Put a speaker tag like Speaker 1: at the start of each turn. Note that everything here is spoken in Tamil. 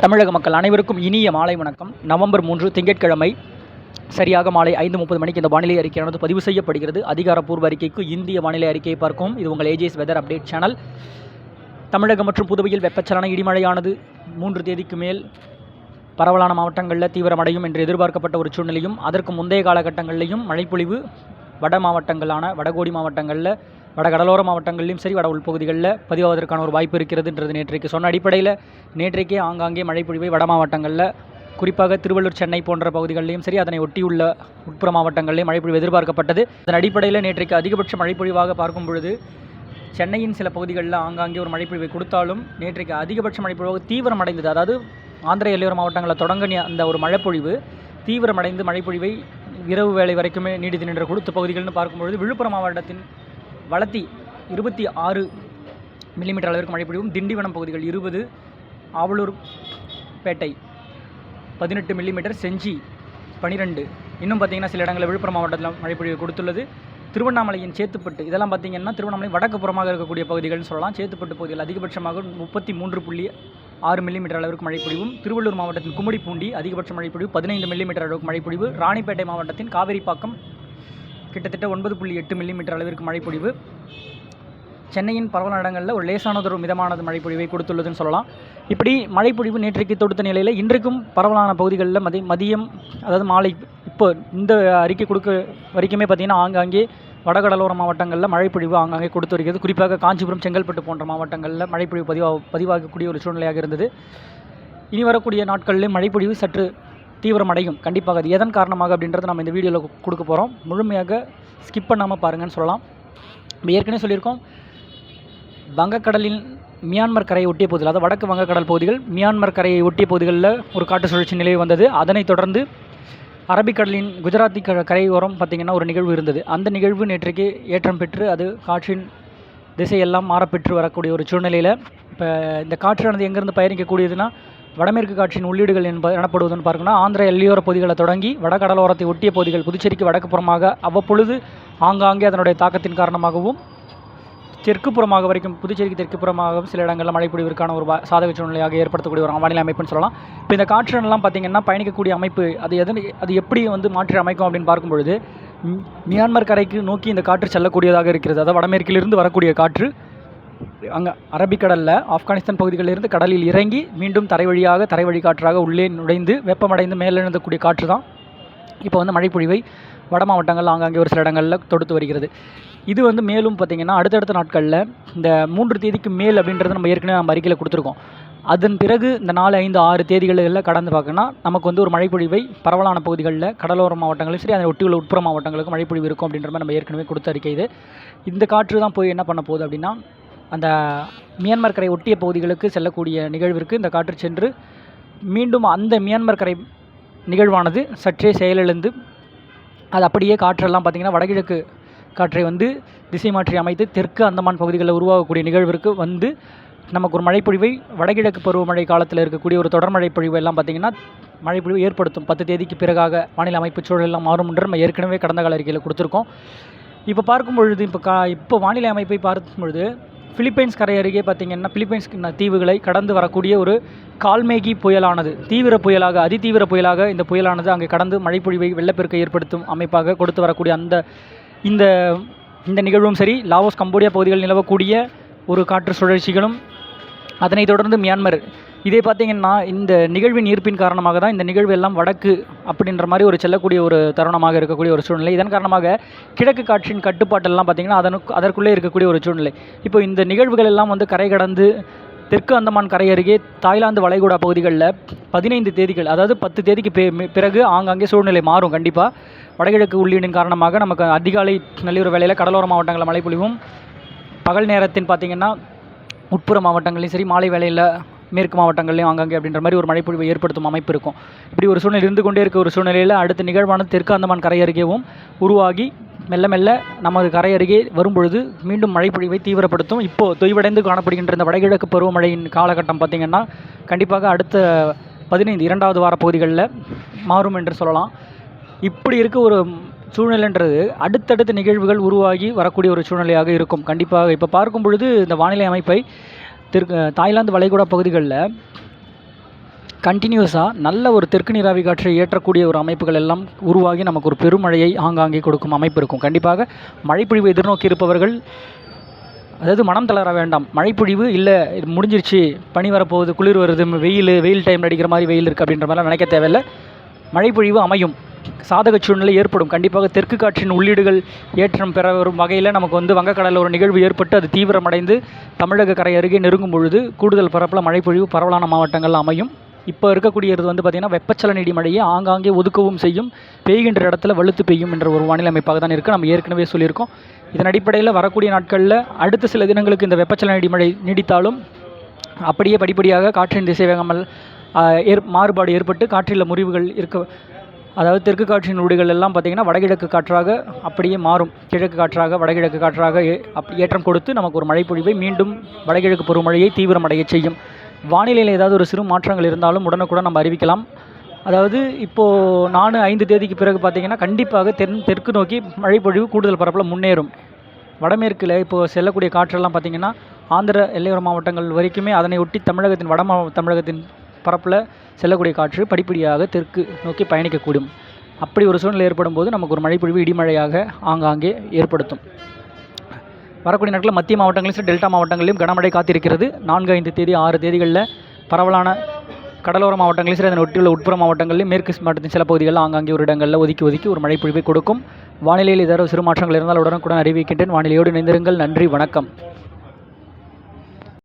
Speaker 1: தமிழக மக்கள் அனைவருக்கும் இனிய மாலை வணக்கம். நவம்பர் 3 திங்கட்கிழமை சரியாக மாலை 5:30 மணிக்கு இந்த வானிலை அறிக்கையானது பதிவு செய்யப்படுகிறது. அதிகாரப்பூர்வ அறிக்கைக்கு இந்திய வானிலை அறிக்கையை பார்க்கும். இது உங்கள் ஏஜிஎஸ் வெதர் அப்டேட் சேனல். தமிழகம் மற்றும் புதுவையில் வெப்பச்சலன இடிமழையானது 3 தேதிக்கு மேல் பரவலான மாவட்டங்களில் தீவிரமடையும் என்று எதிர்பார்க்கப்பட்ட ஒரு சூழ்நிலையும், அதற்கு முந்தைய காலகட்டங்களிலையும் மழைப்பொழிவு வட மாவட்டங்களான வடகோடி மாவட்டங்களில், வடகடலோர மாவட்டங்களிலும் சரி, வட உள்பகுதிகளில் பதிவாவதற்கான ஒரு வாய்ப்பு இருக்கிறதுன்றது நேற்றைக்கு சொன்ன அடிப்படையில் நேற்றைக்கே ஆங்காங்கே மழைப்பொழிவை வட மாவட்டங்களில், குறிப்பாக திருவள்ளூர், சென்னை போன்ற பகுதிகளிலும் சரி, அதனை ஒட்டியுள்ள உட்புற மாவட்டங்களிலும் மழைப்பொழிவு எதிர்பார்க்கப்பட்டது. அதன் அடிப்படையில் நேற்றைக்கு அதிகபட்ச மழைப்பொழிவாக பார்க்கும் பொழுது சென்னையின் சில பகுதிகளில் ஆங்காங்கே ஒரு மழைப்பொழிவை கொடுத்தாலும் நேற்றைக்கு அதிகபட்ச மழைப்பொழிவாக தீவிரமடைந்தது. அதாவது ஆந்திர எல்லையோர மாவட்டங்களில் தொடங்கிய அந்த ஒரு மழைப்பொழிவு தீவிரமடைந்து மழைப்பொழிவை இரவு வேளை வரைக்குமே நீடித்து நின்ற கொடுத்த பகுதிகள்னு பார்க்கும்பொழுது விழுப்புரம் மாவட்டத்தின் வளத்தி 26 மில்லிமீட்டர் அளவிற்கு மழைப்பொழிவும், திண்டிவனம் பகுதிகள் 20, ஆவலூர் பேட்டை 18 மில்லிமீட்டர், செஞ்சி 12, இன்னும் பார்த்திங்கன்னா சில இடங்களில் விழுப்புரம் மாவட்டத்தில் மழைப்பொழிவு கொடுத்துள்ளது. திருவண்ணாமலையின் சேத்துப்பட்டு, இதெல்லாம் பார்த்திங்கன்னா திருவண்ணாமலை வடக்கு புறமாக இருக்கக்கூடிய பகுதிகள்னு சொல்லலாம். சேத்துப்பட்டு பகுதிகள் அதிகபட்சமாக 33.6 மில்லிமீட்டர் அளவிற்கு மழைப்பொழிவும், திருவள்ளூர் மாவட்டத்தின் கும்மிடிப்பூண்டி அதிகபட்ச மழைப்பொழிவு 15 மில்லிமீட்டர் அளவுக்கு மழைப்பொழிவு, ராணிப்பேட்டை மாவட்டத்தின் காவேரிப்பாக்கம் கிட்டத்தட்ட 9.8 மில்லிமீட்டர் அளவிற்கு மழைப்பொழிவு, சென்னையின் பரவலான இடங்களில் ஒரு லேசானதொரு மிதமானது மழைப்பொழிவை கொடுத்துள்ளதுன்னு சொல்லலாம். இப்படி மழைப்பொழிவு நேற்றைக்கு தொடுத்த நிலையில் இன்றைக்கும் பரவலான பகுதிகளில் மதியம், அதாவது மாலை, இப்போ இந்த அறிக்கை கொடுக்க வரைக்குமே பார்த்திங்கன்னா ஆங்காங்கே வடகடலோர மாவட்டங்களில் மழைப்பொழிவு ஆங்காங்கே கொடுத்து வருகிறது. குறிப்பாக காஞ்சிபுரம், செங்கல்பட்டு போன்ற மாவட்டங்களில் மழைப்பொழிவு பதிவாகக்கூடிய ஒரு சூழ்நிலையாக இருந்தது. இனி வரக்கூடிய நாட்களில் மழைப்பொழிவு சற்று தீவிரமடையும். கண்டிப்பாக அது எதன் காரணமாக அப்படின்றத நம்ம இந்த வீடியோவில் கொடுக்க போகிறோம். முழுமையாக ஸ்கிப் பண்ணாமல் பாருங்கன்னு சொல்லலாம். நம்ம ஏற்கனவே சொல்லியிருக்கோம், வங்கக்கடலின் மியான்மர் கரையை ஒட்டிய பகுதிகள், அதாவது வடக்கு வங்கக்கடல் பகுதிகள், மியான்மர் கரையை ஒட்டிய பகுதிகளில் ஒரு காற்று சுழற்சி நிலை வந்தது. அதனைத் தொடர்ந்து அரபிக்கடலின் குஜராத்தி கரையோரம் பார்த்திங்கன்னா ஒரு நிகழ்வு இருந்தது. அந்த நிகழ்வு நேற்றைக்கு ஏற்றம் பெற்று அது காற்றின் திசையெல்லாம் மாறப்பெற்று வரக்கூடிய ஒரு சூழ்நிலையில் இப்போ இந்த காற்றானது எங்கேருந்து பயணிக்கக்கூடியதுன்னா வடமேற்கு காற்றின் உள்ளீடுகள் எனப்படுவதுன்னு பார்க்கணும்னா ஆந்திர எல்லையோர பகுதிகளை தொடங்கி வடகடலோரத்தை ஒட்டிய பகுதிகள், புதுச்சேரிக்கு வடக்கு புறமாக அவ்வப்பொழுது ஆங்காங்கே அதனுடைய தாக்கத்தின் காரணமாகவும் தெற்கு புறமாக வரைக்கும், புதுச்சேரிக்கு தெற்கு புறமாகவும் சில இடங்களில் மழைப்பொழிவிற்கான ஒரு சாதக சூழ்நிலையாக ஏற்படுத்தக்கூடிய ஒரு வானிலை அமைப்புன்னு சொல்லலாம். இப்போ இந்த காற்றுலாம் பார்த்திங்கன்னா பயணிக்கக்கூடிய அமைப்பு அது எப்படி மாற்றி அமைக்கும் அப்படின்னு பார்க்கும்பொழுது மியான்மர் கரைக்கு நோக்கி இந்த காற்று செல்லக்கூடியதாக இருக்கிறது. அதாவது வடமேற்கிலிருந்து வரக்கூடிய காற்று அங்கே அரபிக்கடலில் ஆப்கானிஸ்தான் பகுதிகளிலிருந்து கடலில் இறங்கி மீண்டும் தரை வழி காற்றாக உள்ளே நுழைந்து வெப்பமடைந்து மேலெழுந்தக்கூடிய காற்று தான் இப்போ மழைப்பொழிவை வட மாவட்டங்கள் ஆங்காங்கே ஒரு சில இடங்களில் தொடுத்து வருகிறது. இது மேலும் பார்த்திங்கன்னா அடுத்தடுத்த நாட்களில் இந்த 3 தேதிக்கு மேல் அப்படின்றத நம்ம ஏற்கனவே நம்ம அறிக்கையில் கொடுத்துருக்கோம். அதன் பிறகு இந்த 4, 5, 6 தேதிகளில் கடந்து பார்க்கணும்னா நமக்கு ஒரு மழைப்பொழிவை பரவலான பகுதிகளில் கடலோர மாவட்டங்களும் சரி, அதை ஒட்டியுள்ள உட்புற மாவட்டங்களுக்கு மழைப்பொழிவு இருக்கும் அப்படின்ற மாதிரி நம்ம ஏற்கனவே கொடுத்த அறிக்கை இது. இந்த காற்று தான் போய் என்ன பண்ண போகுது அப்படின்னா அந்த மியான்மர் கரை ஒட்டிய பகுதிகளுக்கு செல்லக்கூடிய நிகழ்விற்கு இந்த காற்று சென்று மீண்டும் அந்த மியான்மர் கரை நிகழ்வானது சற்றே செயலிழந்து அது அப்படியே காற்றெல்லாம் பார்த்திங்கன்னா வடகிழக்கு காற்றை திசை மாற்றி அமைத்து தெற்கு அந்தமான் பகுதிகளில் உருவாகக்கூடிய நிகழ்விற்கு நமக்கு ஒரு மழைப்பொழிவை வடகிழக்கு பருவமழை காலத்தில் இருக்கக்கூடிய ஒரு தொடர் மழைப்பொழிவு எல்லாம் பார்த்திங்கன்னா மழைப்பொழிவு ஏற்படுத்தும். 10 தேதிக்கு பிறகாக வானிலை அமைப்பு சூழலெல்லாம் மாறும் என்று நம்ம ஏற்கனவே கடந்த கால அறிக்கையில் கொடுத்துருக்கோம். இப்போ பார்க்கும் பொழுது இப்போ வானிலை அமைப்பை பார்க்கும் பொழுது பிலிப்பைன்ஸ் கரை அருகே பார்த்திங்கன்னா பிலிப்பைன்ஸ் தீவுகளை கடந்து வரக்கூடிய ஒரு கால்மேகி புயலானது தீவிர புயலாக, அதிதீவிர புயலாக இந்த புயலானது அங்கே கடந்து மழைப்பொழிவை வெள்ளப்பெருக்கை ஏற்படுத்தும் அமைப்பாக கொடுத்து வரக்கூடிய இந்த நிகழ்வும் சரி, லாவோஸ், கம்போடியா பகுதிகளில் நிலவக்கூடிய ஒரு காற்று சுழற்சிகளும், அதனைத் தொடர்ந்து மியான்மர், இதே பார்த்திங்கன்னா இந்த நிகழ்வின் ஈர்ப்பின் காரணமாக தான் இந்த நிகழ்வு எல்லாம் வடக்கு அப்படின்ற மாதிரி ஒரு செல்லக்கூடிய ஒரு தருணமாக இருக்கக்கூடிய ஒரு சூழ்நிலை. இதன் காரணமாக கிழக்கு காற்றின் கட்டுப்பாட்டெல்லாம் பார்த்திங்கன்னா அதற்குள்ளே இருக்கக்கூடிய ஒரு சூழ்நிலை. இப்போ இந்த நிகழ்வுகள் எல்லாம் கரை கடந்து தெற்கு அந்தமான் கரை அருகே தாய்லாந்து வளைகுடா பகுதிகளில் 15 தேதிகள், அதாவது 10 தேதிக்கு பிறகு ஆங்காங்கே சூழ்நிலை மாறும். கண்டிப்பாக வடகிழக்கு உள்ளீடின் காரணமாக நமக்கு அதிகாலை நள்ளிரவு வேளையில் கடலோர மாவட்டங்களில் மழைப்பொழிவும், பகல் நேரத்தின் பார்த்திங்கன்னா உட்புற மாவட்டங்களையும் சரி, மாலை வேளையில் மேற்கு மாவட்டங்களையும் ஆங்காங்கே அப்படின்ற மாதிரி ஒரு மழைப்பொழிவை ஏற்படுத்தும் அமைப்பு இருக்கும். இப்படி ஒரு சூழ்நிலை இருந்து கொண்டே இருக்க ஒரு சூழ்நிலையில் அடுத்த நிகழ்வானது தெற்கு அந்தமான் கரை அருகேவும் உருவாகி மெல்ல மெல்ல நமது கரை அருகே வரும்பொழுது மீண்டும் மழைப்பொழிவை தீவிரப்படுத்தும். இப்போது தொய்வடைந்து காணப்படுகின்ற இந்த வடகிழக்கு பருவமழையின் காலகட்டம் பார்த்திங்கன்னா கண்டிப்பாக அடுத்த 15 2வது வார பகுதிகளில் மாறும் என்று சொல்லலாம். இப்படி இருக்க ஒரு சூழ்நிலைன்றது அடுத்தடுத்த நிகழ்வுகள் உருவாகி வரக்கூடிய ஒரு சூழ்நிலையாக இருக்கும். கண்டிப்பாக இப்போ பார்க்கும் பொழுது இந்த வானிலை அமைப்பை தாய்லாந்து வளைகுடா பகுதிகளில் கண்டினியூஸாக நல்ல ஒரு தெற்கு நீராவி காற்றை ஏற்றக்கூடிய ஒரு அமைப்புகள் எல்லாம் உருவாகி நமக்கு ஒரு பெருமழையை ஆங்காங்கே கொடுக்கும் அமைப்பு இருக்கும். கண்டிப்பாக மழைப்பொழிவு எதிர்நோக்கி இருப்பவர்கள் அதாவது மனம் தளர வேண்டாம். மழைப்பொழிவு இல்லை முடிஞ்சிருச்சு, பனி வரப்போகுது, குளிர் வருது, வெயில் டைமில் அடிக்கிற மாதிரி வெயில் இருக்குது அப்படின்ற மாதிரிலாம் நினைக்க தேவையில்லை. மழைப்பொழிவு அமையும், சாதக சூழ்நிலை ஏற்படும். கண்டிப்பாக தெற்கு காற்றின் உள்ளீடுகள் ஏற்றம் பெற வரும் வகையில் நமக்கு வங்கக்கடலில் ஒரு நிகழ்வு ஏற்பட்டு அது தீவிரமடைந்து தமிழக கரை அருகே நெருங்கும் பொழுது கூடுதல் பரப்பில் மழைப்பொழிவு பரவலான மாவட்டங்கள் அமையும். இப்போ இருக்கக்கூடியது பார்த்திங்கன்னா வெப்பச்சலன இடிமழையை ஆங்காங்கே ஒதுக்கவும் செய்யும், பெய்கின்ற இடத்துல வலுத்து பெய்யும் என்ற ஒரு வானிலை அமைப்பாக தான் இருக்குது. நம்ம ஏற்கனவே சொல்லியிருக்கோம். இதன் அடிப்படையில் வரக்கூடிய நாட்களில் அடுத்த சில தினங்களுக்கு இந்த வெப்பச்சலன இடிமழை நீடித்தாலும் அப்படியே படிப்படியாக காற்றின் திசை வேகமல் மாறுபாடு ஏற்பட்டு காற்றில் முறிவுகள் இருக்க, அதாவது தெற்கு காற்றின் ஊடுகள் எல்லாம் பார்த்திங்கன்னா வடகிழக்கு காற்றாக அப்படியே மாறும், கிழக்கு காற்றாக வடகிழக்கு காற்றாக ஏற்றம் கொடுத்து நமக்கு ஒரு மழைப்பொழிவை மீண்டும் வடகிழக்கு பருவமழையை தீவிரமடைய செய்யும். வானிலையில் ஏதாவது ஒரு சிறு மாற்றங்கள் இருந்தாலும் உடனுக்குடன் நம்ம அறிவிக்கலாம். அதாவது இப்போது 4-5 தேதிக்கு பிறகு பார்த்திங்கன்னா கண்டிப்பாக தெற்கு நோக்கி மழைப்பொழிவு கூடுதல் பரப்பில் முன்னேறும். வடமேற்கில் இப்போது செல்லக்கூடிய காற்றெல்லாம் பார்த்திங்கன்னா ஆந்திர எல்லையோர மாவட்டங்கள் வரைக்குமே, அதனை ஒட்டி தமிழகத்தின் தமிழகத்தின் பரப்பில் செல்லக்கூடிய காற்று படிப்படியாக தெற்கு நோக்கி பயணிக்கக்கூடும். அப்படி ஒரு சூழ்நிலை ஏற்படும் போது நமக்கு ஒரு மழைப்பொழிவு இடிமழையாக ஆங்காங்கே ஏற்படுத்தும். வரக்கூடிய நாட்களில் மத்திய மாவட்டங்களிலும் டெல்டா மாவட்டங்களிலும் கனமழை காத்திருக்கிறது. 4-5 தேதி 6 தேதிகளில் பரவலான கடலோர மாவட்டங்களிலும் சரி, அதனை ஒட்டியுள்ள உட்புற மாவட்டங்களிலும் மேற்கு மாவட்டத்தின் சில பகுதிகளில் ஆங்காங்கே ஒரு இடங்களில் ஒதுக்கி ஒரு மழைப்பொழிவை கொடுக்கும். வானிலையில் ஏதாவது சிறு மாற்றங்கள் இருந்தால் உடனுக்குடன் அறிவிக்கின்றேன். வானிலையோடு இணைந்திருங்கள். நன்றி, வணக்கம்.